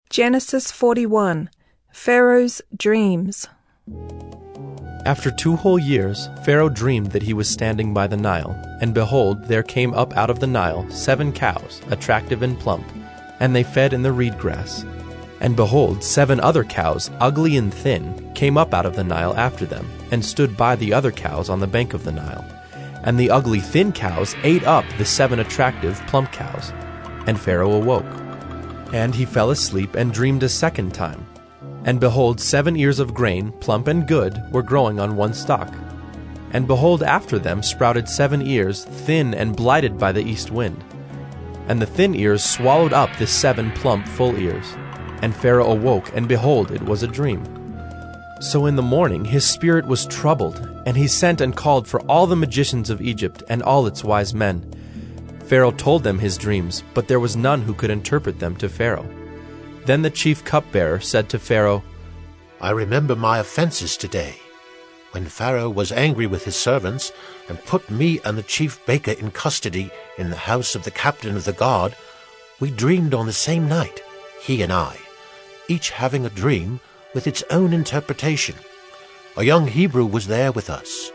Genesis 41. Pharaoh's Dreams. After 2 whole years, Pharaoh dreamed that he was standing by the Nile, and behold, there came up out of the Nile 7 cows, attractive and plump, and they fed in the reed grass. And behold, 7 other cows, ugly and thin, came up out of the Nile after them, and stood by the other cows on the bank of the Nile. And the ugly thin cows ate up the 7 attractive plump cows. And Pharaoh awoke. And he fell asleep and dreamed a second time. And behold, 7 ears of grain, plump and good, were growing on one stalk. And behold, after them sprouted 7 ears, thin and blighted by the east wind. And the thin ears swallowed up the 7 plump full ears. And Pharaoh awoke, and behold, it was a dream. So in the morning his spirit was troubled, and he sent and called for all the magicians of Egypt and all its wise men. Pharaoh told them his dreams, but there was none who could interpret them to Pharaoh. Then the chief cupbearer said to Pharaoh, I remember my offenses today, when Pharaoh was angry with his servants and put me and the chief baker in custody in the house of the captain of the guard. We dreamed on the same night, he and I, each having a dream with its own interpretation. A young Hebrew was there with us,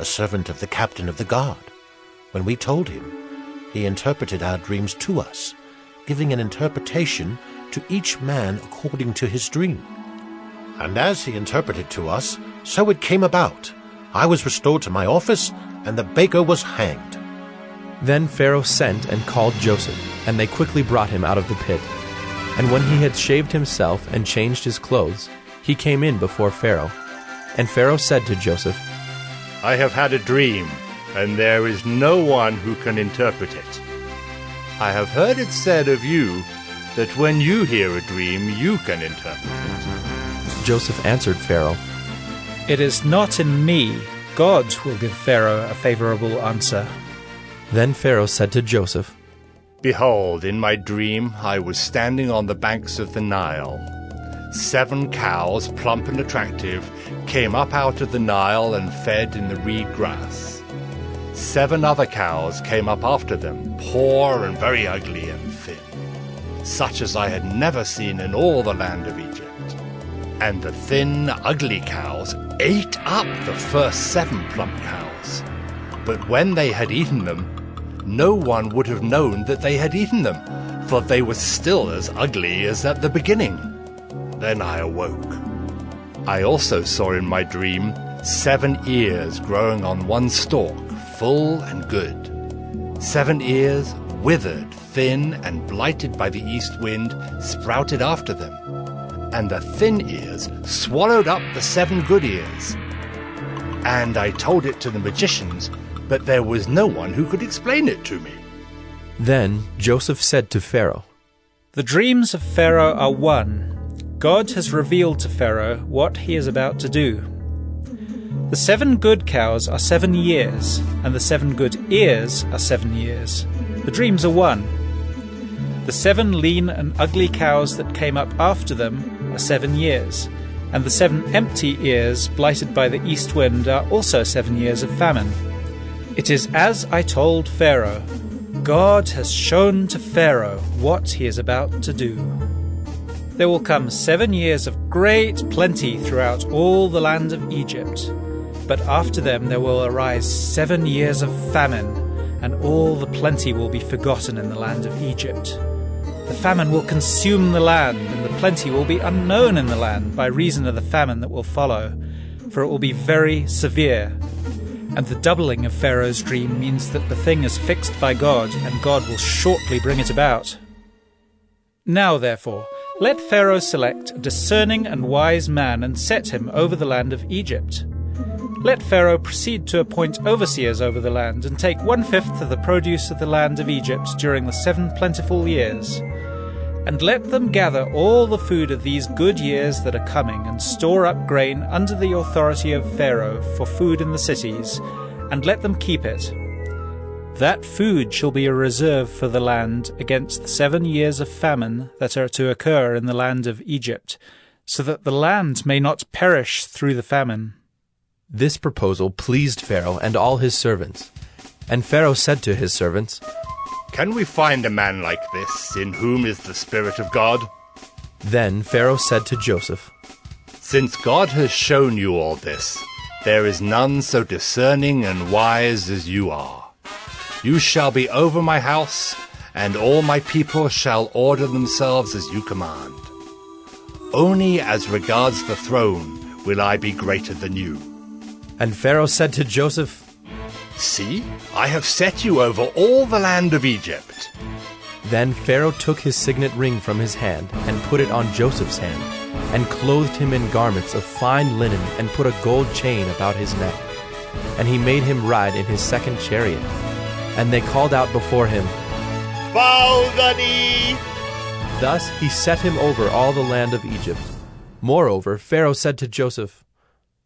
a servant of the captain of the guard. When we told him, he interpreted our dreams to us, giving an interpretation to each man according to his dream. And as he interpreted to us, so it came about. I was restored to my office, and the baker was hanged. Then Pharaoh sent and called Joseph, and they quickly brought him out of the pit. And when he had shaved himself and changed his clothes, he came in before Pharaoh. And Pharaoh said to Joseph, I have had a dream, and there is no one who can interpret it. I have heard it said of you that when you hear a dream, you can interpret it. Joseph answered Pharaoh, It is not in me. God will give Pharaoh a favorable answer. Then Pharaoh said to Joseph, Behold, in my dream I was standing on the banks of the Nile. 7 cows, plump and attractive, came up out of the Nile and fed in the reed grass. 7 other cows came up after them, poor and very ugly and thin, such as I had never seen in all the land of Egypt. And the thin, ugly cows ate up the first 7 plump cows. But when they had eaten them, no one would have known that they had eaten them, for they were still as ugly as at the beginning. Then I awoke. I also saw in my dream 7 ears growing on one stalk, full and good. 7 ears, withered, thin, and blighted by the east wind, sprouted after them. And the thin ears swallowed up the 7 good ears. And I told it to the magicians, but there was no one who could explain it to me. Then Joseph said to Pharaoh, The dreams of Pharaoh are one. God has revealed to Pharaoh what he is about to do. The 7 good cows are 7 years, and the 7 good ears are 7 years. The dreams are one. The 7 lean and ugly cows that came up after them are 7 years, and the 7 empty ears blighted by the east wind are also 7 years of famine. It is as I told Pharaoh. God has shown to Pharaoh what he is about to do. There will come 7 years of great plenty throughout all the land of Egypt. But after them there will arise 7 years of famine, and all the plenty will be forgotten in the land of Egypt. The famine will consume the land, and the plenty will be unknown in the land by reason of the famine that will follow, for it will be very severe. And the doubling of Pharaoh's dream means that the thing is fixed by God, and God will shortly bring it about. Now, therefore, let Pharaoh select a discerning and wise man and set him over the land of Egypt. Let Pharaoh proceed to appoint overseers over the land and take 1/5 of the produce of the land of Egypt during the 7 plentiful years. And let them gather all the food of these good years that are coming and store up grain under the authority of Pharaoh for food in the cities, and let them keep it. That food shall be a reserve for the land against the 7 years of famine that are to occur in the land of Egypt, so that the land may not perish through the famine. This proposal pleased Pharaoh and all his servants. And Pharaoh said to his servants, Can we find a man like this, in whom is the Spirit of God? Then Pharaoh said to Joseph, "Since God has shown you all this, there is none so discerning and wise as you are. You shall be over my house, and all my people shall order themselves as you command. Only as regards the throne will I be greater than you." And Pharaoh said to Joseph, "See, I have set you over all the land of Egypt." Then Pharaoh took his signet ring from his hand and put it on Joseph's hand, and clothed him in garments of fine linen and put a gold chain about his neck. And he made him ride in his second chariot. And they called out before him, "Bow the knee!" Thus he set him over all the land of Egypt. Moreover, Pharaoh said to Joseph,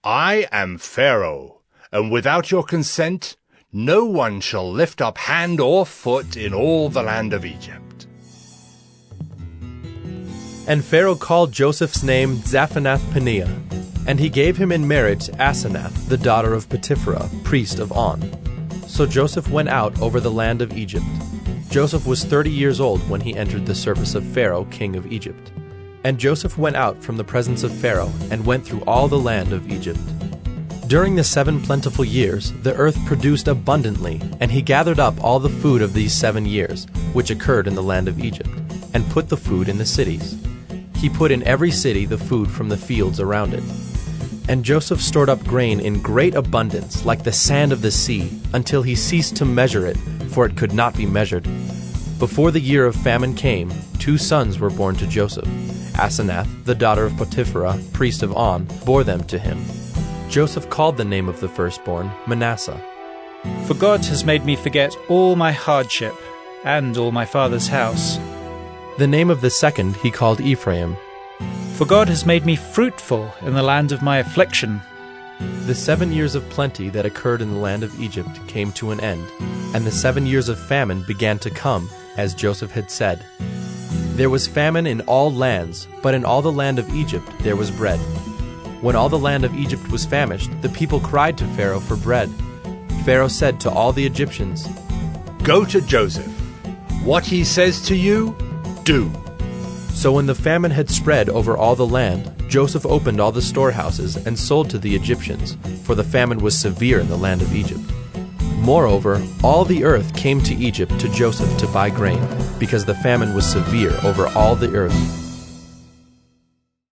"I am Pharaoh, and without your consent, no one shall lift up hand or foot in all the land of Egypt." And Pharaoh called Joseph's name Zaphanath-Paneah, and he gave him in marriage Asenath, the daughter of Potipherah, priest of On. So Joseph went out over the land of Egypt. Joseph was 30 years old when he entered the service of Pharaoh, king of Egypt. And Joseph went out from the presence of Pharaoh, and went through all the land of Egypt. During the 7 plentiful years, the earth produced abundantly, and he gathered up all the food of these 7 years, which occurred in the land of Egypt, and put the food in the cities. He put in every city the food from the fields around it. And Joseph stored up grain in great abundance, like the sand of the sea, until he ceased to measure it, for it could not be measured. Before the year of famine came, 2 sons were born to Joseph. Asenath, the daughter of Potipherah, priest of On, bore them to him. Joseph called the name of the firstborn Manasseh. For God has made me forget all my hardship and all my father's house. The name of the second he called Ephraim. For God has made me fruitful in the land of my affliction. The 7 years of plenty that occurred in the land of Egypt came to an end, and the 7 years of famine began to come, as Joseph had said. There was famine in all lands, but in all the land of Egypt there was bread. When all the land of Egypt was famished, the people cried to Pharaoh for bread. Pharaoh said to all the Egyptians, "Go to Joseph. What he says to you, do." So when the famine had spread over all the land, Joseph opened all the storehouses and sold to the Egyptians, for the famine was severe in the land of Egypt. Moreover, all the earth came to Egypt to Joseph to buy grain, because the famine was severe over all the earth.